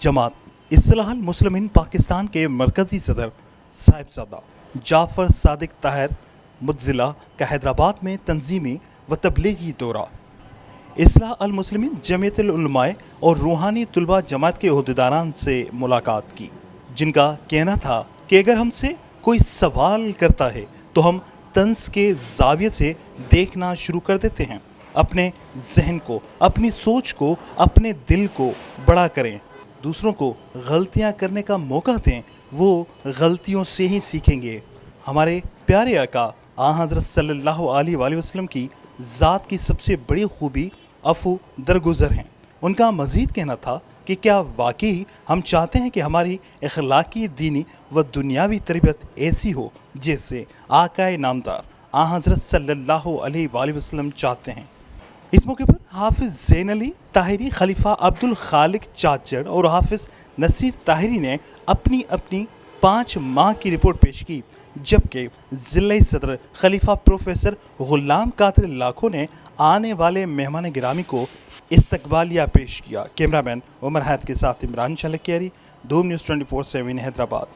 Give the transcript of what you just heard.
जमात इस्लाहुल मुस्लिमीन पाकिस्तान के मरकज़ी सदर साहिबजादा जाफ़र सादिक ताहिर मुतज़िला का हैदराबाद में तंजीमी व तबलीगी दौरा। इस्लाहुल मुस्लिमीन जमीयतुल उलमाए और रूहानी तुलबा जमात के ओहदेदारान से मुलाकात की, जिनका कहना था कि अगर हमसे कोई सवाल करता है तो हम तंज के ज़ाविये से देखना शुरू कर देते हैं। अपने जहन को, अपनी सोच को, अपने दिल को बड़ा करें, दूसरों को गलतियां करने का मौका दें, वो गलतियों से ही सीखेंगे। हमारे प्यारे आका हज़रत सल्लल्लाहु अलैहि वसल्लम की ज़ात की सबसे बड़ी खूबी अफ़ू दरगुज़र हैं। उनका मज़ीद कहना था कि क्या वाकई हम चाहते हैं कि हमारी अखलाकी, दीनी व दुनियावी तरबियत ऐसी हो जैसे आकाए नामदार हज़रत सल्लल्लाहु अलैहि वसल्लम चाहते हैं। इस मौके पर हाफिज़ ज़ैन अली ताहिरी, खलीफा अब्दुल खालिक चाचड़ और हाफिज़ नसीर ताहिरी ने अपनी अपनी 5 माह की रिपोर्ट पेश की, जबकि ज़िले सदर खलीफा प्रोफेसर गुलाम कादिर लाखों ने आने वाले मेहमान गिरामी को इस्तकबालिया पेश किया। कैमरामैन उमर हैत के साथ इमरान शलकियारी, धूम न्यूज़ 24/7 हैदराबाद।